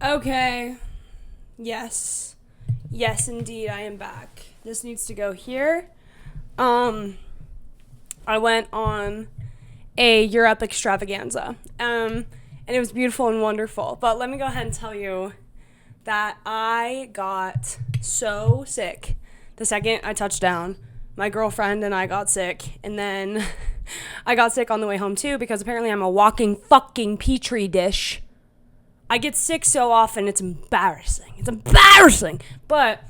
Okay. Yes. Yes, indeed, I am back. This needs to go here. I went on a Europe extravaganza. And it was beautiful and wonderful. But let me go ahead and tell you that I got so sick the second I touched down. My girlfriend and I got sick, and then I got sick on the way home too because apparently I'm a walking fucking petri dish. I get sick so often, it's embarrassing. But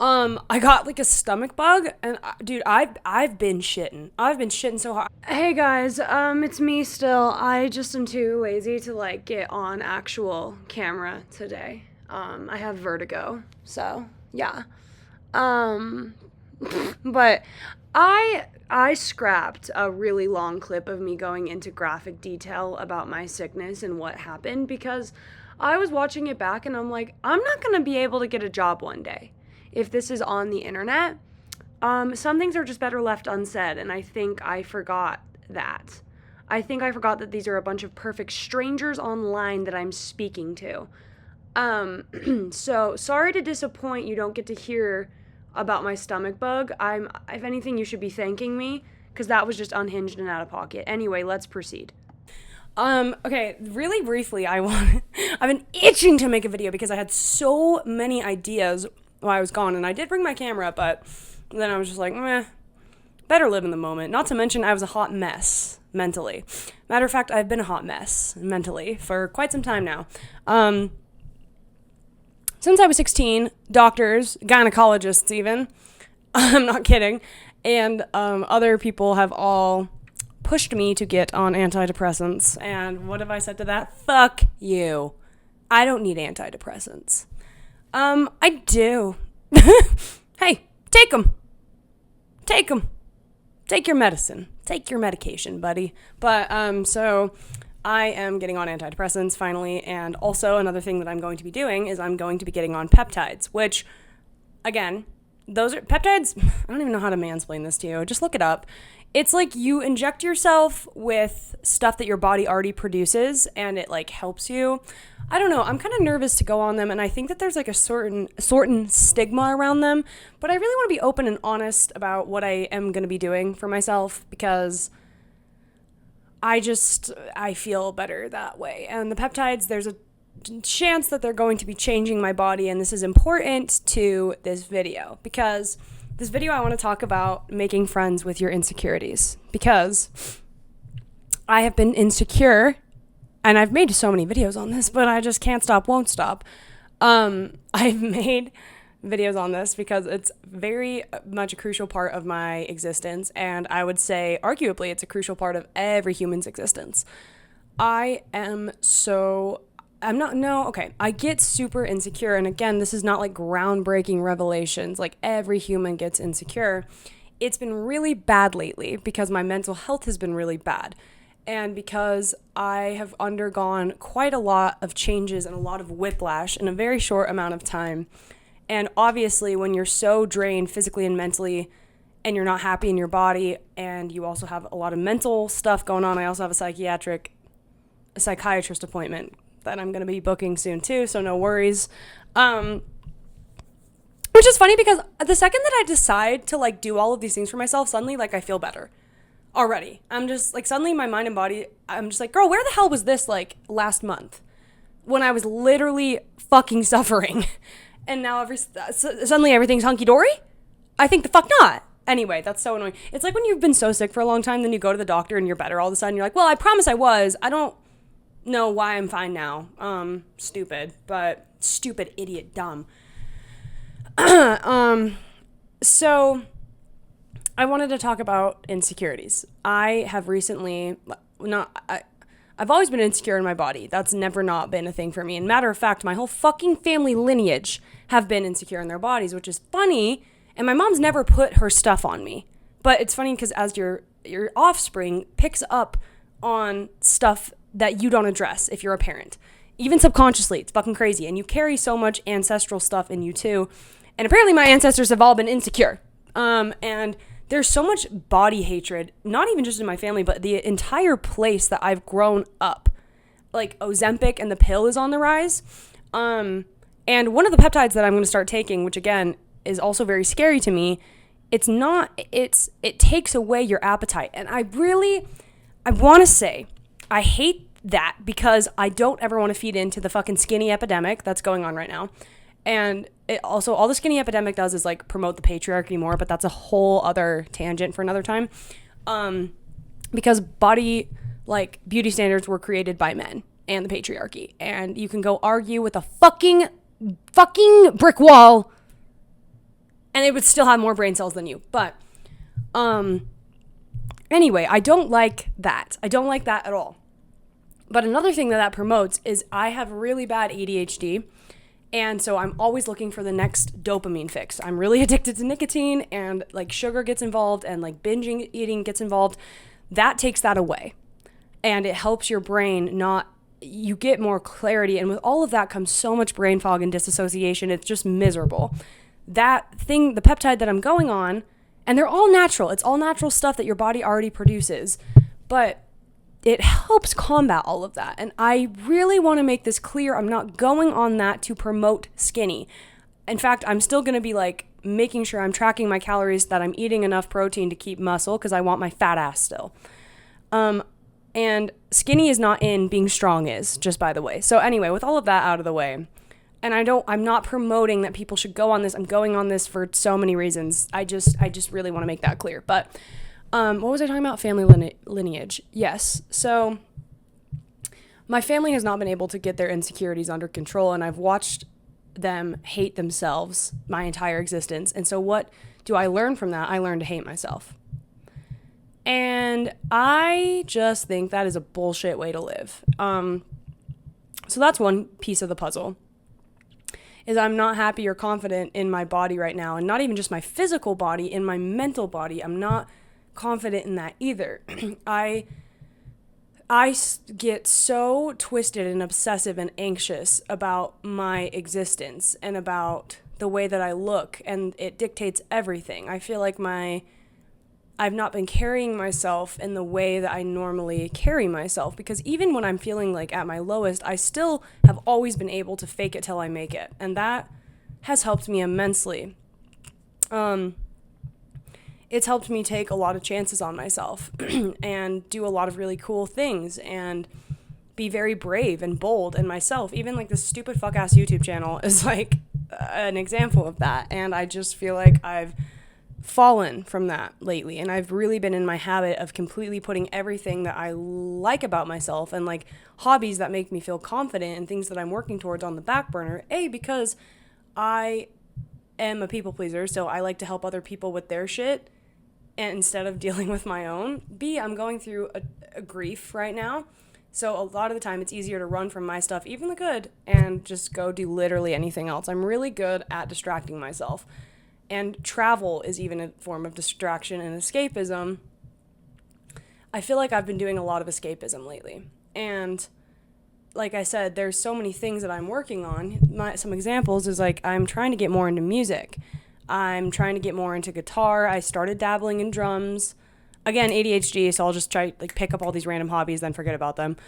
I got like a stomach bug, and dude, I've been shitting. I've been shitting so hard. Hey guys, it's me still. I just am too lazy to like get on actual camera today. I have vertigo, so yeah. But I scrapped a really long clip of me going into graphic detail about my sickness and what happened because I was watching it back and I'm like, I'm not going to be able to get a job one day if this is on the internet. Some things are just better left unsaid, and I think I forgot that. I think I forgot that these are a bunch of perfect strangers online that I'm speaking to. So sorry to disappoint, you don't get to hear about my stomach bug. If anything, you should be thanking me because that was just unhinged and out of pocket. Anyway, let's proceed. Okay, really briefly, I've been itching to make a video because I had so many ideas while I was gone, and I did bring my camera, but then I was just like, better live in the moment. Not to mention I was a hot mess mentally. Matter of fact, I've been a hot mess mentally for quite some time now. Since I was 16, doctors, gynecologists even, I'm not kidding, and other people have all pushed me to get on antidepressants. And what have I said to that? Fuck you. I don't need antidepressants. I do. Hey, take them. Take them. Take your medicine. Take your medication, buddy. But, so I am getting on antidepressants finally, and also another thing that I'm going to be doing is I'm going to be getting on peptides, which, again, those are peptides. I don't even know how to mansplain this to you. Just look it up. It's like you inject yourself with stuff that your body already produces, and it like helps you. I don't know. I'm kind of nervous to go on them, and I think that there's like a certain stigma around them, but I really want to be open and honest about what I am going to be doing for myself because I feel better that way. And the peptides, there's a chance that they're going to be changing my body, and this is important to this video because this video I want to talk about making friends with your insecurities because I have been insecure, and I've made so many videos on this, but I just can't stop, won't stop. I've made videos on this because it's very much a crucial part of my existence, and I would say arguably it's a crucial part of every human's existence. I get super insecure, and again, this is not like groundbreaking revelations, like every human gets insecure. It's been really bad lately because my mental health has been really bad, and because I have undergone quite a lot of changes and a lot of whiplash in a very short amount of time. And obviously, when you're so drained physically and mentally, and you're not happy in your body, and you also have a lot of mental stuff going on, I also have a psychiatrist appointment that I'm going to be booking soon too, so no worries. Which is funny because the second that I decide to like do all of these things for myself, suddenly like I feel better already. I'm just like suddenly my mind and body, I'm just like, girl, where the hell was this like last month when I was literally fucking suffering? And now suddenly everything's hunky-dory? I think the fuck not. Anyway, that's so annoying. It's like when you've been so sick for a long time, then you go to the doctor and you're better all of a sudden. You're like, well, I promise I was. I don't know why I'm fine now. Stupid, idiot, dumb. So I wanted to talk about insecurities. I have recently, I've always been insecure in my body. That's never not been a thing for me. And matter of fact, my whole fucking family lineage have been insecure in their bodies, which is funny. And my mom's never put her stuff on me. But it's funny because as your offspring picks up on stuff that you don't address if you're a parent, even subconsciously, it's fucking crazy. And you carry so much ancestral stuff in you too. And apparently my ancestors have all been insecure. And there's so much body hatred, not even just in my family, but the entire place that I've grown up. Like Ozempic and the pill is on the rise. And one of the peptides that I'm going to start taking, which again is also very scary to me, it takes away your appetite. And I want to say, I hate that because I don't ever want to feed into the fucking skinny epidemic that's going on right now. And it also, all the skinny epidemic does is like promote the patriarchy more, but that's a whole other tangent for another time. Because beauty standards were created by men and the patriarchy. And you can go argue with a fucking brick wall and it would still have more brain cells than you. But anyway, I don't like that. I don't like that at all. But another thing that promotes is I have really bad ADHD. And so I'm always looking for the next dopamine fix. I'm really addicted to nicotine, and like sugar gets involved and like binging eating gets involved. That takes that away. And it helps your brain you get more clarity. And with all of that comes so much brain fog and disassociation. It's just miserable. That thing, the peptide that I'm going on, and they're all natural. It's all natural stuff that your body already produces. But it helps combat all of that. And I really want to make this clear. I'm not going on that to promote skinny. In fact, I'm still going to be like making sure I'm tracking my calories, that I'm eating enough protein to keep muscle, because I want my fat ass still. And skinny is not in, being strong is, just by the way. So anyway, with all of that out of the way, and I'm not promoting that people should go on this. I'm going on this for so many reasons. I just really want to make that clear. But what was I talking about? Family lineage. Yes. So my family has not been able to get their insecurities under control, and I've watched them hate themselves my entire existence. And so what do I learn from that? I learned to hate myself. And I just think that is a bullshit way to live. So that's one piece of the puzzle, is I'm not happy or confident in my body right now, and not even just my physical body, in my mental body. I'm not confident in that either. I get so twisted and obsessive and anxious about my existence and about the way that I look, and it dictates everything. I feel like I've not been carrying myself in the way that I normally carry myself, because even when I'm feeling like at my lowest, I still have always been able to fake it till I make it, and that has helped me immensely. It's helped me take a lot of chances on myself and do a lot of really cool things and be very brave and bold in myself. Even like this stupid fuck-ass YouTube channel is like an example of that. And I just feel like I've fallen from that lately. And I've really been in my habit of completely putting everything that I like about myself and like hobbies that make me feel confident and things that I'm working towards on the back burner. Because I am a people pleaser, so I like to help other people with their shit, and instead of dealing with my own. B, I'm going through a grief right now. So a lot of the time it's easier to run from my stuff, even the good, and just go do literally anything else. I'm really good at distracting myself. And travel is even a form of distraction and escapism. I feel like I've been doing a lot of escapism lately. And like I said, there's so many things that I'm working on. Some examples is like I'm trying to get more into music. I'm trying to get more into guitar. I started dabbling in drums. Again, ADHD, so I'll just try like pick up all these random hobbies, then forget about them.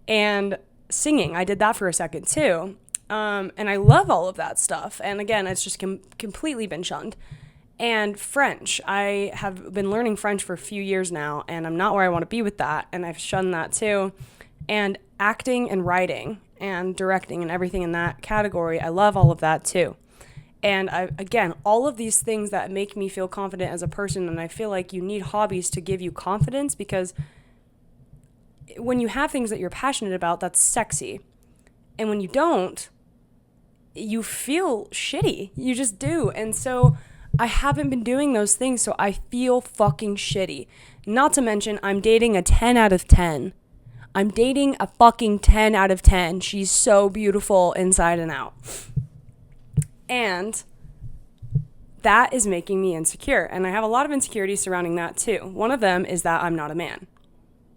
And singing, I did that for a second too. And I love all of that stuff. And again, it's just completely been shunned. And French, I have been learning French for a few years now, and I'm not where I want to be with that, and I've shunned that too. And acting and writing and directing and everything in that category, I love all of that too. And again, all of these things that make me feel confident as a person, and I feel like you need hobbies to give you confidence, because when you have things that you're passionate about, that's sexy. And when you don't, you feel shitty. You just do. And so I haven't been doing those things, so I feel fucking shitty. Not to mention, I'm dating a 10 out of 10. I'm dating a fucking 10 out of 10. She's so beautiful inside and out. And that is making me insecure. And I have a lot of insecurities surrounding that too. One of them is that I'm not a man.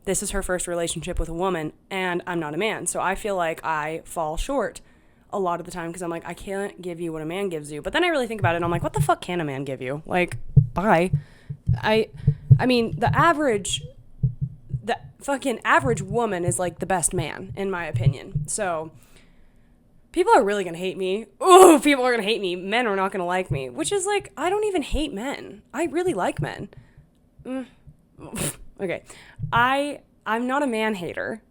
This is her first relationship with a woman, and I'm not a man. So I feel like I fall short a lot of the time, because I'm like, I can't give you what a man gives you. But then I really think about it, and I'm like, what the fuck can a man give you? Like, bye. I mean, the average the fucking average woman is like the best man, in my opinion. So people are really gonna hate me. Ooh, people are gonna hate me. Men are not gonna like me, which is like, I don't even hate men. I really like men. Okay, I'm not a man hater,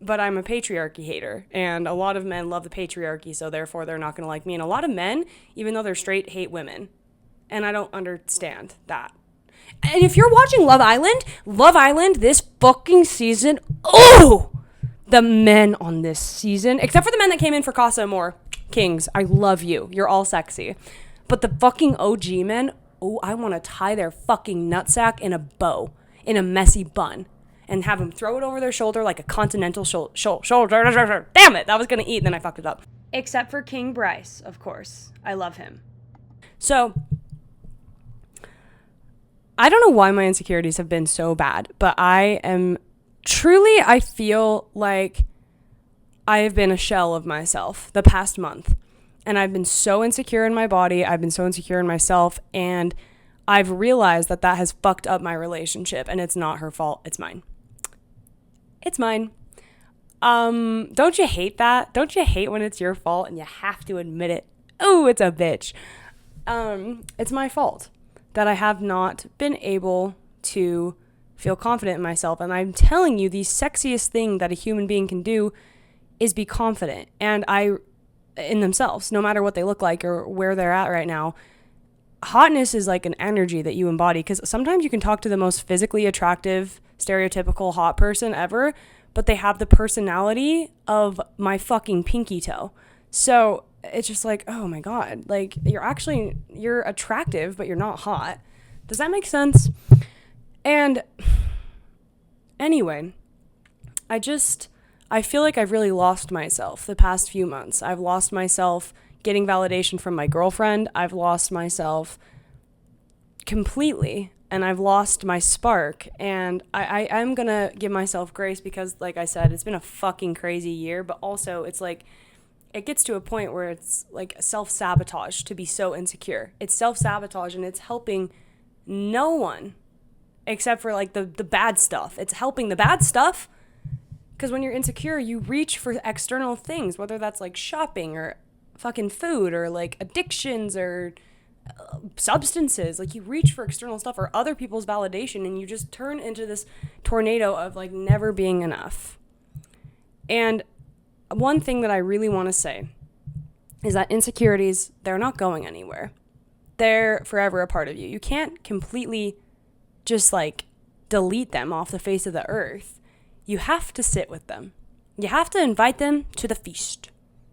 but I'm a patriarchy hater, and a lot of men love the patriarchy, so therefore they're not gonna like me. And a lot of men, even though they're straight, hate women, and I don't understand that. And if you're watching Love Island this fucking season, oh, the men on this season, except for the men that came in for Casa Amor, kings, I love you. You're all sexy. But the fucking OG men, oh, I want to tie their fucking nutsack in a bow, in a messy bun, and have them throw it over their shoulder like a continental shoulder. Damn it, that was going to eat, and then I fucked it up. Except for King Bryce, of course. I love him. So I don't know why my insecurities have been so bad, but I feel like I have been a shell of myself the past month. And I've been so insecure in my body. I've been so insecure in myself. And I've realized that has fucked up my relationship. And it's not her fault. It's mine. It's mine. Don't you hate that? Don't you hate when it's your fault and you have to admit it? Oh, it's a bitch. It's my fault that I have not been able to feel confident in myself. And I'm telling you, the sexiest thing that a human being can do is be confident in themselves, no matter what they look like or where they're at right now. Hotness is like an energy that you embody, because sometimes you can talk to the most physically attractive, stereotypical hot person ever, but they have the personality of my fucking pinky toe. So it's just like, oh my God, like you're attractive, but you're not hot. Does that make sense? And anyway, I feel like I've really lost myself the past few months. I've lost myself getting validation from my girlfriend. I've lost myself completely, and I've lost my spark. And I'm going to give myself grace because, like I said, it's been a fucking crazy year, but also it's like, it gets to a point where it's like self-sabotage to be so insecure. It's self-sabotage, and it's helping no one except for like the bad stuff. It's helping the bad stuff, because when you're insecure, you reach for external things, whether that's like shopping or fucking food or like addictions or substances. Like, you reach for external stuff or other people's validation, and you just turn into this tornado of like never being enough. And one thing that I really want to say is that insecurities, they're not going anywhere. They're forever a part of you. You can't completely just like delete them off the face of the earth. You have to sit with them. You have to invite them to the feast,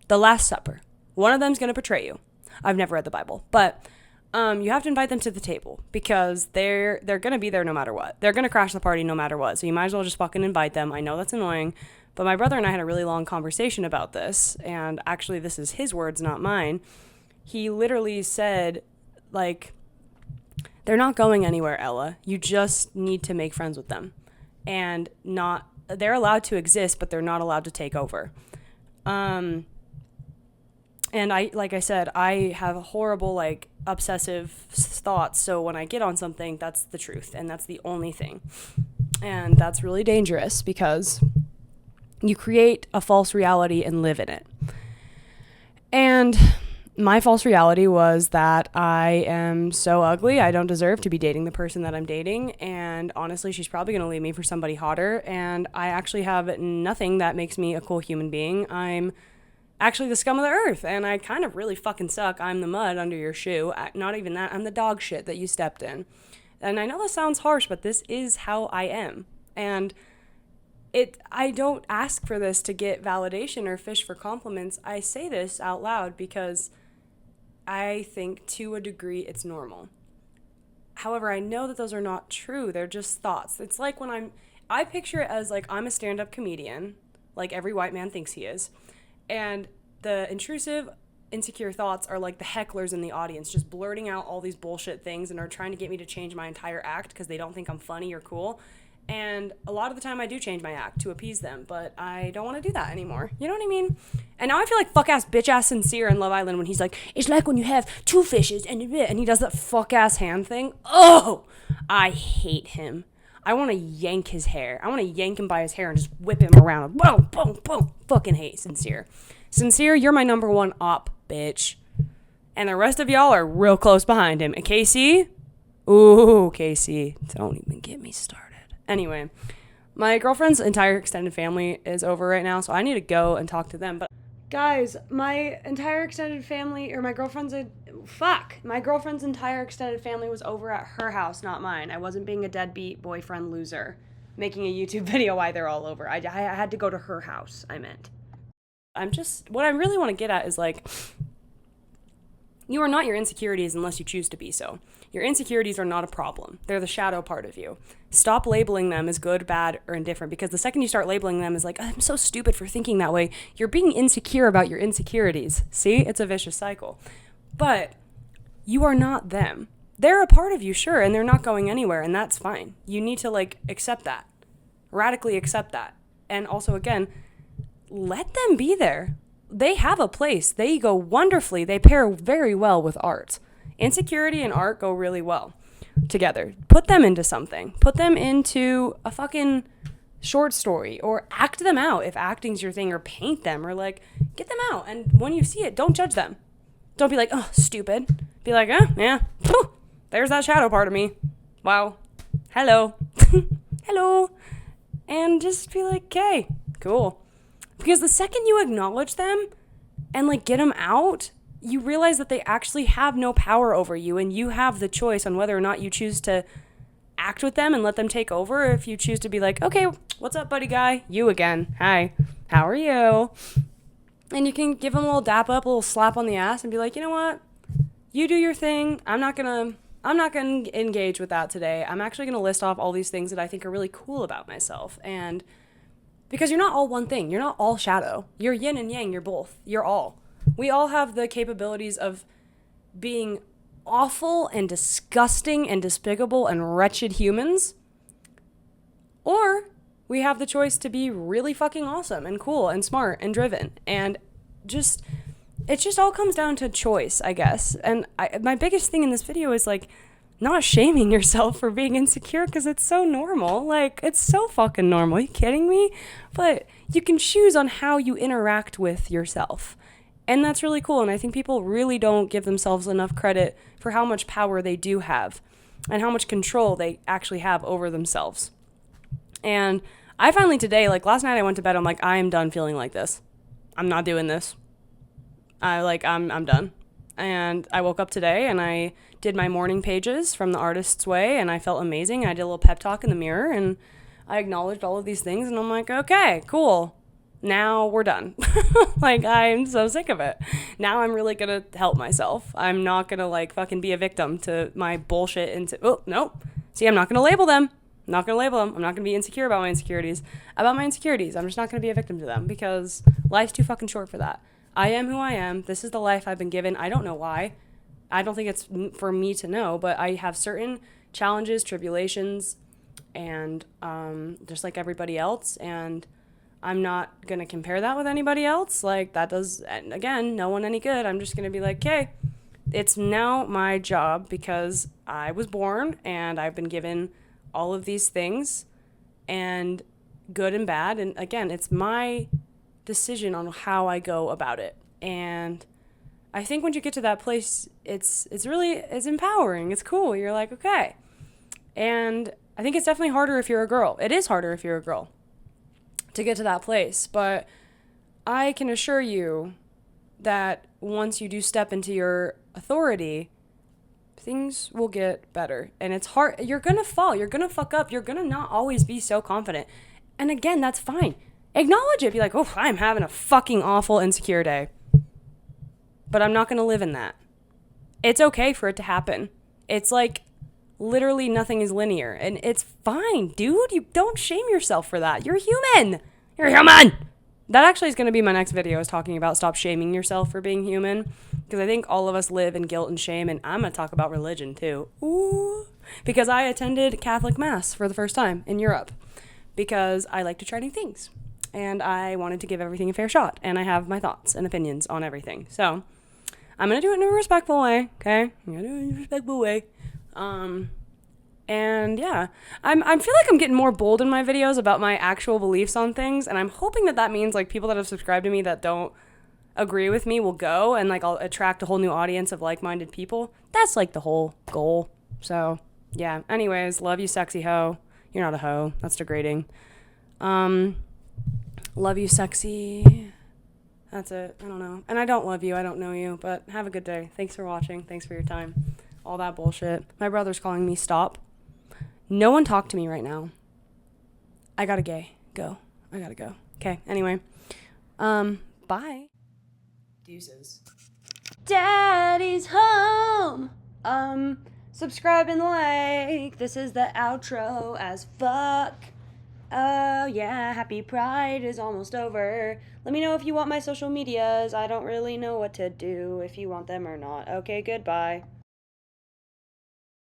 the Last Supper. One of them's going to betray you. I've never read the Bible, but you have to invite them to the table, because they're going to be there no matter what. They're going to crash the party no matter what. So you might as well just fucking invite them. I know that's annoying, but my brother and I had a really long conversation about this, and actually this is his words, not mine. He literally said, like, they're not going anywhere, Ella. You just need to make friends with them. And they're allowed to exist, but they're not allowed to take over. And like I said, I have horrible, like, obsessive thoughts. So when I get on something, that's the truth, and that's the only thing. And that's really dangerous, because you create a false reality and live in it. And my false reality was that I am so ugly, I don't deserve to be dating the person that I'm dating, and honestly, she's probably going to leave me for somebody hotter, and I actually have nothing that makes me a cool human being. I'm actually the scum of the earth, and I kind of really fucking suck. I'm the mud under your shoe. Not even that, I'm the dog shit that you stepped in. And I know this sounds harsh, but this is how I am. And I don't ask for this to get validation or fish for compliments. I say this out loud because I think to a degree it's normal. However, I know that those are not true. They're just thoughts. It's like when I picture it as like I'm a stand-up comedian, like every white man thinks he is. And the intrusive, insecure thoughts are like the hecklers in the audience, just blurting out all these bullshit things and are trying to get me to change my entire act because they don't think I'm funny or cool. And a lot of the time I do change my act to appease them, but I don't want to do that anymore. You know what I mean? And now I feel like fuck-ass, bitch-ass Sincere in Love Island when he's like, it's like when you have two fishes and he does that fuck-ass hand thing. Oh, I hate him. I want to yank his hair. I want to yank him by his hair and just whip him around. Boom, boom, boom. Fucking hate Sincere. Sincere, you're my number one op, bitch. And the rest of y'all are real close behind him. And Casey? Ooh, Casey. Don't even get me started. Anyway, my girlfriend's entire extended family is over right now, so I need to go and talk to them. But guys, my entire extended family, or my girlfriend's entire extended family was over at her house, not mine. I wasn't being a deadbeat boyfriend loser, making a YouTube video while they're all over. I had to go to her house, I meant. What I really want to get at is, like, you are not your insecurities unless you choose to be so. Your insecurities are not a problem. They're the shadow part of you. Stop labeling them as good, bad, or indifferent, because the second you start labeling them as like, I'm so stupid for thinking that way, you're being insecure about your insecurities. See? It's a vicious cycle. But you are not them. They're a part of you, sure, and they're not going anywhere, and that's fine. You need to, like, accept that. Radically accept that. And also, again, let them be there. They have a place. They go wonderfully. They pair very well with art. Insecurity and art go really well together. Put them into something. Put them into a fucking short story, or act them out if acting's your thing, or paint them, or, like, get them out. And when you see it, don't judge them. Don't be like, oh, stupid. Be like, yeah, there's that shadow part of me. Wow. Hello. Hello. And just be like, okay, cool. Because the second you acknowledge them and, like, get them out, you realize that they actually have no power over you, and you have the choice on whether or not you choose to act with them and let them take over, or if you choose to be like, okay, what's up, buddy guy? You again. Hi. How are you? And you can give them a little dap up, a little slap on the ass, and be like, you know what? You do your thing. I'm not gonna engage with that today. I'm actually gonna list off all these things that I think are really cool about myself. And because you're not all one thing. You're not all shadow. You're yin and yang. You're both. You're all. We all have the capabilities of being awful and disgusting and despicable and wretched humans. Or we have the choice to be really fucking awesome and cool and smart and driven. And it just all comes down to choice, I guess. And my biggest thing in this video is, like, not shaming yourself for being insecure, because it's so normal. Like, it's so fucking normal. Are you kidding me? But you can choose on how you interact with yourself. And that's really cool. And I think people really don't give themselves enough credit for how much power they do have and how much control they actually have over themselves. And I finally today, like, last night I went to bed, I'm like, I am done feeling like this. I'm not doing this. I'm done. And I woke up today and I did my morning pages from The Artist's Way, and I felt amazing. I did a little pep talk in the mirror, and I acknowledged all of these things, and I'm like, okay, cool. Now we're done. Like, I'm so sick of it. Now I'm really going to help myself. I'm not going to, like, fucking be a victim to my bullshit. Oh, no. See, I'm not going to label them. I'm not going to label them. I'm not going to be insecure about my insecurities. I'm just not going to be a victim to them, because life's too fucking short for that. I am who I am. This is the life I've been given. I don't know why. I don't think it's for me to know, but I have certain challenges, tribulations, and just like everybody else, and I'm not going to compare that with anybody else. Like, that does, again, no one any good. I'm just going to be like, okay, it's now my job, because I was born and I've been given all of these things, and good and bad, and again, it's my decision on how I go about it. And I think when you get to that place, it's empowering. It's cool. You're like, okay. And I think it's definitely harder if you're a girl. It is harder if you're a girl to get to that place. But I can assure you that once you do step into your authority, things will get better. And it's hard. You're going to fall. You're going to fuck up. You're going to not always be so confident. And again, that's fine. Acknowledge it. Be like, oh, I'm having a fucking awful, insecure day. But I'm not going to live in that. It's okay for it to happen. It's like, literally nothing is linear. And it's fine, dude. You don't shame yourself for that. You're human. You're human. That actually is going to be my next video, is talking about stop shaming yourself for being human. Because I think all of us live in guilt and shame. And I'm going to talk about religion, too. Ooh. Because I attended Catholic Mass for the first time in Europe. Because I like to try new things. And I wanted to give everything a fair shot. And I have my thoughts and opinions on everything. So I'm going to do it in a respectful way, okay? I'm going to do it in a respectful way. And yeah, I feel like I'm getting more bold in my videos about my actual beliefs on things, and I'm hoping that means like people that have subscribed to me that don't agree with me will go, and like I'll attract a whole new audience of like-minded people. That's like the whole goal. So yeah. Anyways, love you, sexy hoe. You're not a hoe. That's degrading. Love you, sexy. That's it. I don't know. And I don't love you. I don't know you. But have a good day. Thanks for watching. Thanks for your time. All that bullshit. My brother's calling me. Stop. No one talk to me right now. I gotta go. I gotta go. Okay. Anyway. Bye. Deuces. Daddy's home. Subscribe and like. This is the outro as fuck. Oh yeah, happy Pride is almost over. Let me know if you want my social medias. I don't really know what to do, if you want them or not. Okay, goodbye.